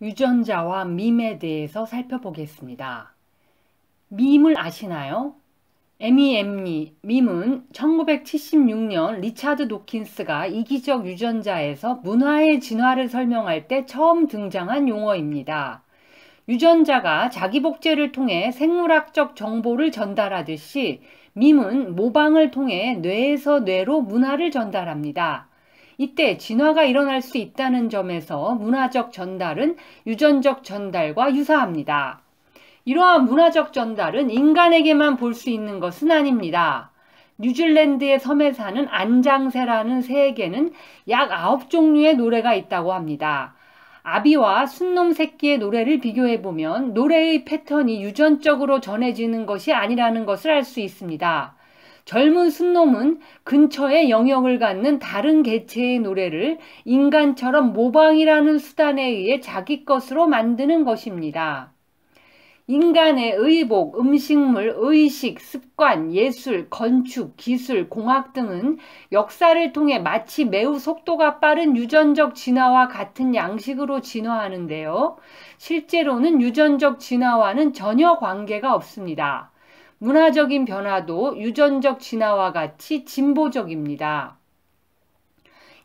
유전자와 밈에 대해서 살펴보겠습니다. 밈을 아시나요? 밈은 1976년 리차드 도킨스가 이기적 유전자에서 문화의 진화를 설명할 때 처음 등장한 용어입니다. 유전자가 자기 복제를 통해 생물학적 정보를 전달하듯이 밈은 모방을 통해 뇌에서 뇌로 문화를 전달합니다. 이때 진화가 일어날 수 있다는 점에서 문화적 전달은 유전적 전달과 유사합니다. 이러한 문화적 전달은 인간에게만 볼 수 있는 것은 아닙니다. 뉴질랜드의 섬에 사는 안장새라는 새에게는 약 9종류의 노래가 있다고 합니다. 아비와 순놈 새끼의 노래를 비교해보면 노래의 패턴이 유전적으로 전해지는 것이 아니라는 것을 알 수 있습니다. 젊은 순놈은 근처에 영역을 갖는 다른 개체의 노래를 인간처럼 모방이라는 수단에 의해 자기 것으로 만드는 것입니다. 인간의 의복, 음식물, 의식, 습관, 예술, 건축, 기술, 공학 등은 역사를 통해 마치 매우 속도가 빠른 유전적 진화와 같은 양식으로 진화하는데요. 실제로는 유전적 진화와는 전혀 관계가 없습니다. 문화적인 변화도 유전적 진화와 같이 진보적입니다.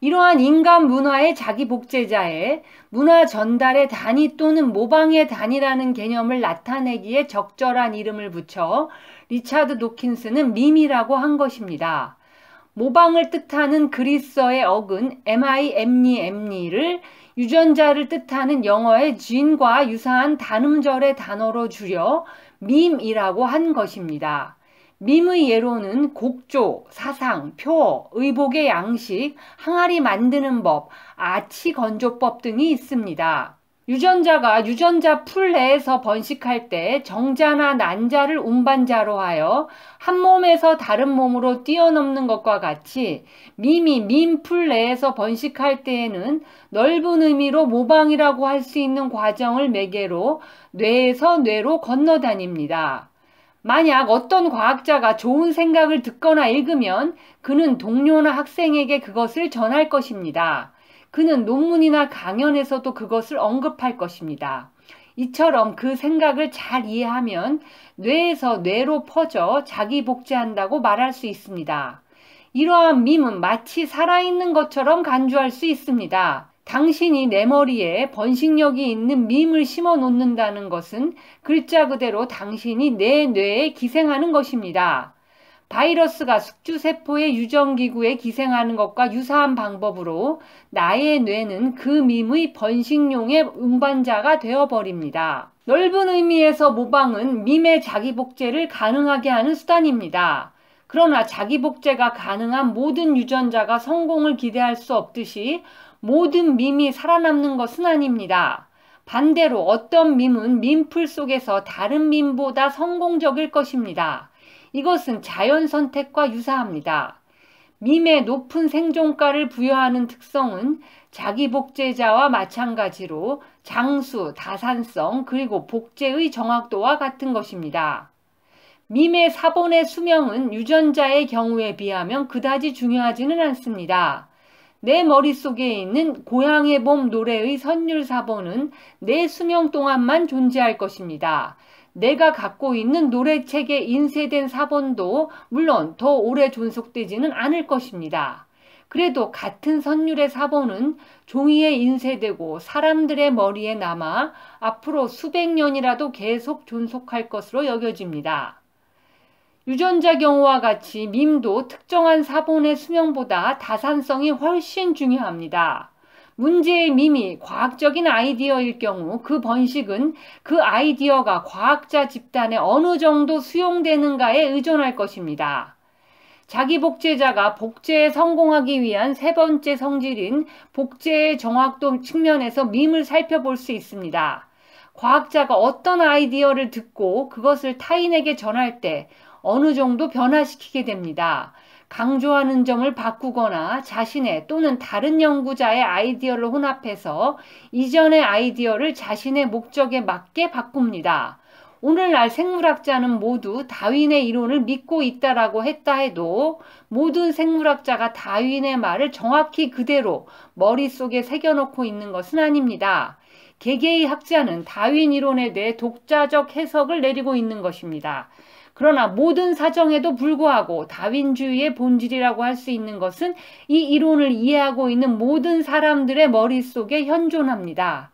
이러한 인간 문화의 자기 복제자의 문화 전달의 단위 또는 모방의 단위라는 개념을 나타내기에 적절한 이름을 붙여 리차드 도킨스는 밈이라고 한 것입니다. 모방을 뜻하는 그리스어의 어근 엠니를 유전자를 뜻하는 영어의 gene과 유사한 단음절의 단어로 줄여 밈이라고 한 것입니다. 밈의 예로는 곡조, 사상, 표, 의복의 양식, 항아리 만드는 법, 아치 건조법 등이 있습니다. 유전자가 유전자 풀 내에서 번식할 때 정자나 난자를 운반자로 하여 한 몸에서 다른 몸으로 뛰어넘는 것과 같이 밈이 밈 풀 내에서 번식할 때에는 넓은 의미로 모방이라고 할 수 있는 과정을 매개로 뇌에서 뇌로 건너다닙니다. 만약 어떤 과학자가 좋은 생각을 듣거나 읽으면 그는 동료나 학생에게 그것을 전할 것입니다. 그는 논문이나 강연에서도 그것을 언급할 것입니다. 이처럼 그 생각을 잘 이해하면 뇌에서 뇌로 퍼져 자기 복제한다고 말할 수 있습니다. 이러한 밈은 마치 살아있는 것처럼 간주할 수 있습니다. 당신이 내 머리에 번식력이 있는 밈을 심어 놓는다는 것은 글자 그대로 당신이 내 뇌에 기생하는 것입니다. 바이러스가 숙주세포의 유전기구에 기생하는 것과 유사한 방법으로 나의 뇌는 그 밈의 번식용의 운반자가 되어버립니다. 넓은 의미에서 모방은 밈의 자기 복제를 가능하게 하는 수단입니다. 그러나 자기 복제가 가능한 모든 유전자가 성공을 기대할 수 없듯이 모든 밈이 살아남는 것은 아닙니다. 반대로 어떤 밈은 밈풀 속에서 다른 밈보다 성공적일 것입니다. 이것은 자연 선택과 유사합니다. 밈에 높은 생존가를 부여하는 특성은 자기 복제자와 마찬가지로 장수, 다산성, 그리고 복제의 정확도와 같은 것입니다. 밈의 사본의 수명은 유전자의 경우에 비하면 그다지 중요하지는 않습니다. 내 머릿속에 있는 고향의 봄 노래의 선율 사본은 내 수명 동안만 존재할 것입니다. 내가 갖고 있는 노래책에 인쇄된 사본도 물론 더 오래 존속되지는 않을 것입니다. 그래도 같은 선율의 사본은 종이에 인쇄되고 사람들의 머리에 남아 앞으로 수백 년이라도 계속 존속할 것으로 여겨집니다. 유전자 경우와 같이 밈도 특정한 사본의 수명보다 다산성이 훨씬 중요합니다. 문제의 밈이 과학적인 아이디어일 경우 그 번식은 그 아이디어가 과학자 집단에 어느 정도 수용되는가에 의존할 것입니다. 자기 복제자가 복제에 성공하기 위한 세 번째 성질인 복제의 정확도 측면에서 밈을 살펴볼 수 있습니다. 과학자가 어떤 아이디어를 듣고 그것을 타인에게 전할 때 어느 정도 변화시키게 됩니다. 강조하는 점을 바꾸거나 자신의 또는 다른 연구자의 아이디어를 혼합해서 이전의 아이디어를 자신의 목적에 맞게 바꿉니다. 오늘날 생물학자는 모두 다윈의 이론을 믿고 있다라고 했다 해도 모든 생물학자가 다윈의 말을 정확히 그대로 머릿속에 새겨놓고 있는 것은 아닙니다. 개개의 학자는 다윈 이론에 대해 독자적 해석을 내리고 있는 것입니다. 그러나 모든 사정에도 불구하고 다윈주의의 본질이라고 할 수 있는 것은 이 이론을 이해하고 있는 모든 사람들의 머릿속에 현존합니다.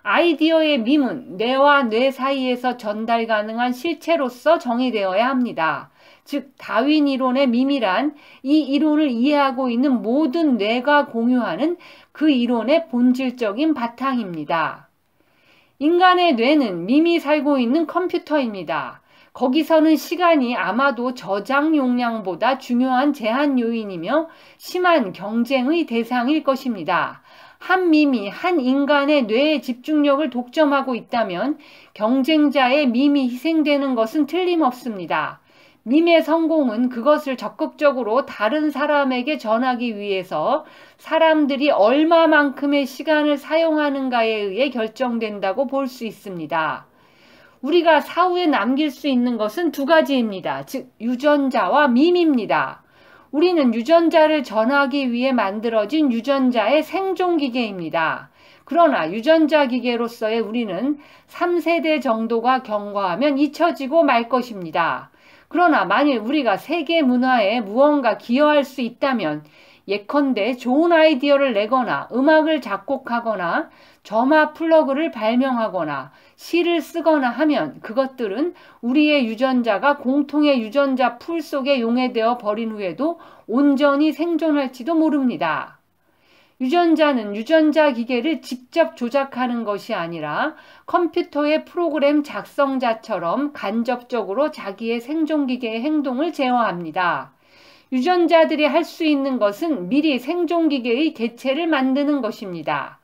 아이디어의 밈은 뇌와 뇌 사이에서 전달 가능한 실체로서 정의되어야 합니다. 즉 다윈 이론의 밈이란 이 이론을 이해하고 있는 모든 뇌가 공유하는 그 이론의 본질적인 바탕입니다. 인간의 뇌는 밈이 살고 있는 컴퓨터입니다. 거기서는 시간이 아마도 저장 용량보다 중요한 제한 요인이며 심한 경쟁의 대상일 것입니다. 한 밈이 한 인간의 뇌의 집중력을 독점하고 있다면 경쟁자의 밈이 희생되는 것은 틀림없습니다. 밈의 성공은 그것을 적극적으로 다른 사람에게 전하기 위해서 사람들이 얼마만큼의 시간을 사용하는가에 의해 결정된다고 볼 수 있습니다. 우리가 사후에 남길 수 있는 것은 두 가지입니다. 즉 유전자와 밈입니다. 우리는 유전자를 전하기 위해 만들어진 유전자의 생존기계입니다. 그러나 유전자 기계로서의 우리는 3세대 정도가 경과하면 잊혀지고 말 것입니다. 그러나 만일 우리가 세계 문화에 무언가 기여할 수 있다면 예컨대 좋은 아이디어를 내거나 음악을 작곡하거나 점화 플러그를 발명하거나 시를 쓰거나 하면 그것들은 우리의 유전자가 공통의 유전자 풀 속에 용해되어 버린 후에도 온전히 생존할지도 모릅니다. 유전자는 유전자 기계를 직접 조작하는 것이 아니라 컴퓨터의 프로그램 작성자처럼 간접적으로 자기의 생존기계의 행동을 제어합니다. 유전자들이 할 수 있는 것은 미리 생존기계의 개체를 만드는 것입니다.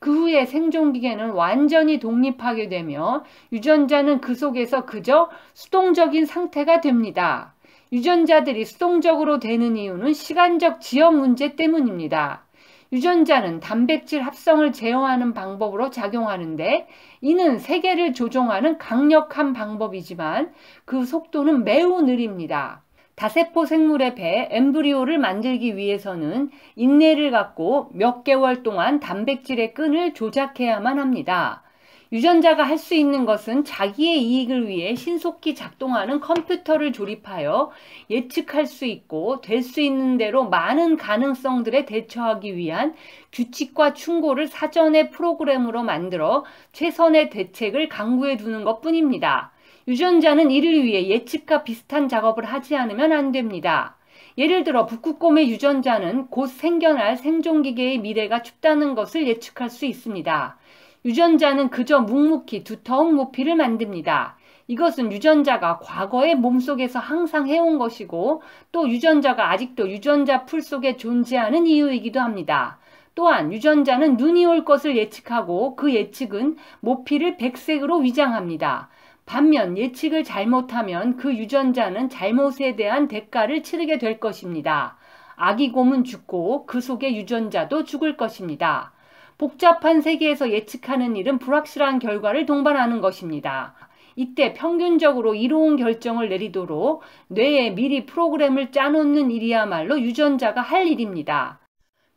그 후에 생존기계는 완전히 독립하게 되며 유전자는 그 속에서 그저 수동적인 상태가 됩니다. 유전자들이 수동적으로 되는 이유는 시간적 지연 문제 때문입니다. 유전자는 단백질 합성을 제어하는 방법으로 작용하는데 이는 세계를 조종하는 강력한 방법이지만 그 속도는 매우 느립니다. 다세포 생물의 배 엠브리오를 만들기 위해서는 인내를 갖고 몇 개월 동안 단백질의 끈을 조작해야만 합니다. 유전자가 할 수 있는 것은 자기의 이익을 위해 신속히 작동하는 컴퓨터를 조립하여 예측할 수 있고 될 수 있는 대로 많은 가능성들에 대처하기 위한 규칙과 충고를 사전에 프로그램으로 만들어 최선의 대책을 강구해 두는 것뿐입니다. 유전자는 이를 위해 예측과 비슷한 작업을 하지 않으면 안 됩니다. 예를 들어 북극곰의 유전자는 곧 생겨날 생존기계의 미래가 춥다는 것을 예측할 수 있습니다. 유전자는 그저 묵묵히 두터운 모피를 만듭니다. 이것은 유전자가 과거의 몸속에서 항상 해온 것이고 또 유전자가 아직도 유전자 풀 속에 존재하는 이유이기도 합니다. 또한 유전자는 눈이 올 것을 예측하고 그 예측은 모피를 백색으로 위장합니다. 반면 예측을 잘못하면 그 유전자는 잘못에 대한 대가를 치르게 될 것입니다. 아기 곰은 죽고 그 속의 유전자도 죽을 것입니다. 복잡한 세계에서 예측하는 일은 불확실한 결과를 동반하는 것입니다. 이때 평균적으로 이로운 결정을 내리도록 뇌에 미리 프로그램을 짜놓는 일이야말로 유전자가 할 일입니다.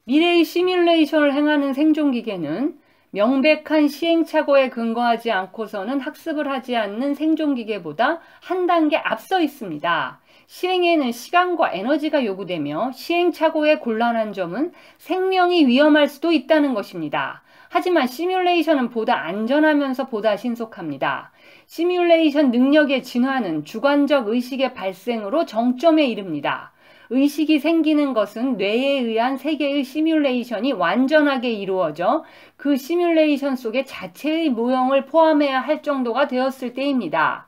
미래의 시뮬레이션을 행하는 생존기계는 명백한 시행착오에 근거하지 않고서는 학습을 하지 않는 생존기계보다 한 단계 앞서 있습니다. 실행에는 시간과 에너지가 요구되며 시행착오의 곤란한 점은 생명이 위험할 수도 있다는 것입니다. 하지만 시뮬레이션은 보다 안전하면서 보다 신속합니다. 시뮬레이션 능력의 진화는 주관적 의식의 발생으로 정점에 이릅니다. 의식이 생기는 것은 뇌에 의한 세계의 시뮬레이션이 완전하게 이루어져 그 시뮬레이션 속에 자체의 모형을 포함해야 할 정도가 되었을 때입니다.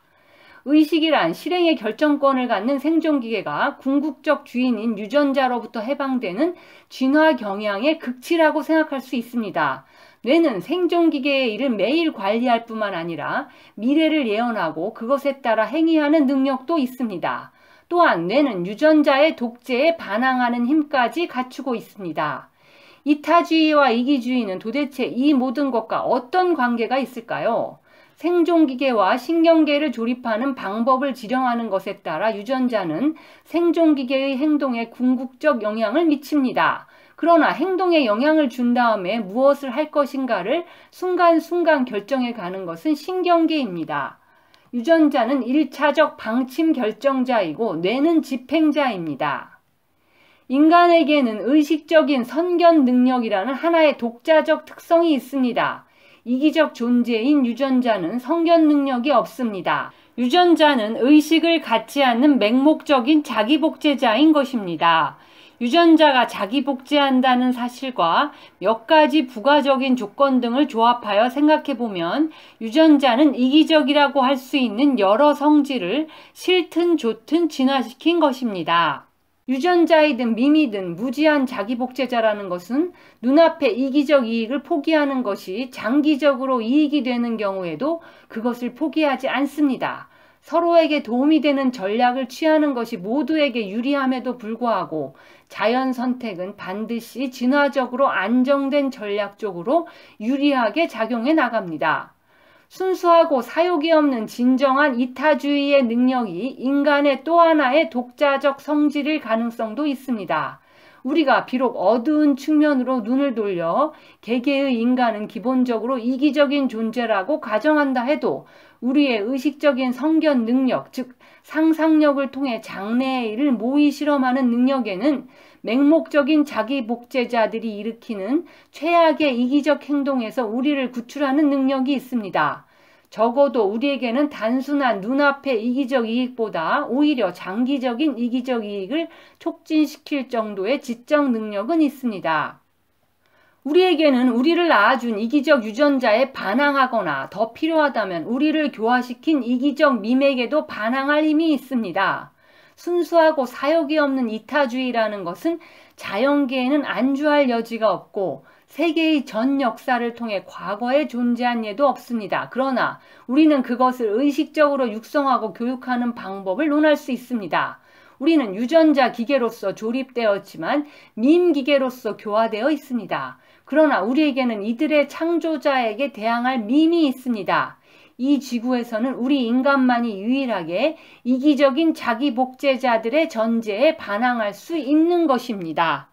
의식이란 실행의 결정권을 갖는 생존기계가 궁극적 주인인 유전자로부터 해방되는 진화 경향의 극치라고 생각할 수 있습니다. 뇌는 생존기계의 일을 매일 관리할 뿐만 아니라 미래를 예언하고 그것에 따라 행위하는 능력도 있습니다. 또한 뇌는 유전자의 독재에 반항하는 힘까지 갖추고 있습니다. 이타주의와 이기주의는 도대체 이 모든 것과 어떤 관계가 있을까요? 생존기계와 신경계를 조립하는 방법을 지령하는 것에 따라 유전자는 생존기계의 행동에 궁극적 영향을 미칩니다. 그러나 행동에 영향을 준 다음에 무엇을 할 것인가를 순간순간 결정해 가는 것은 신경계입니다. 유전자는 1차적 방침 결정자이고 뇌는 집행자입니다. 인간에게는 의식적인 선견 능력이라는 하나의 독자적 특성이 있습니다. 이기적 존재인 유전자는 선견 능력이 없습니다. 유전자는 의식을 갖지 않는 맹목적인 자기복제자인 것입니다. 유전자가 자기복제한다는 사실과 몇 가지 부가적인 조건 등을 조합하여 생각해보면 유전자는 이기적이라고 할 수 있는 여러 성질을 싫든 좋든 진화시킨 것입니다. 유전자이든 밈이든 무지한 자기복제자라는 것은 눈앞의 이기적 이익을 포기하는 것이 장기적으로 이익이 되는 경우에도 그것을 포기하지 않습니다. 서로에게 도움이 되는 전략을 취하는 것이 모두에게 유리함에도 불구하고 자연 선택은 반드시 진화적으로 안정된 전략 쪽으로 유리하게 작용해 나갑니다. 순수하고 사욕이 없는 진정한 이타주의의 능력이 인간의 또 하나의 독자적 성질일 가능성도 있습니다. 우리가 비록 어두운 측면으로 눈을 돌려 개개의 인간은 기본적으로 이기적인 존재라고 가정한다 해도 우리의 의식적인 성견 능력, 즉 상상력을 통해 장래의 일을 모의 실험하는 능력에는 맹목적인 자기복제자들이 일으키는 최악의 이기적 행동에서 우리를 구출하는 능력이 있습니다. 적어도 우리에게는 단순한 눈앞의 이기적 이익보다 오히려 장기적인 이기적 이익을 촉진시킬 정도의 지적 능력은 있습니다. 우리에게는 우리를 낳아준 이기적 유전자에 반항하거나 더 필요하다면 우리를 교화시킨 이기적 밈에게도 반항할 힘이 있습니다. 순수하고 사욕이 없는 이타주의라는 것은 자연계에는 안주할 여지가 없고 세계의 전 역사를 통해 과거에 존재한 예도 없습니다. 그러나 우리는 그것을 의식적으로 육성하고 교육하는 방법을 논할 수 있습니다. 우리는 유전자 기계로서 조립되었지만 밈 기계로서 교화되어 있습니다. 그러나 우리에게는 이들의 창조자에게 대항할 밈이 있습니다. 이 지구에서는 우리 인간만이 유일하게 이기적인 자기복제자들의 전제에 반항할 수 있는 것입니다.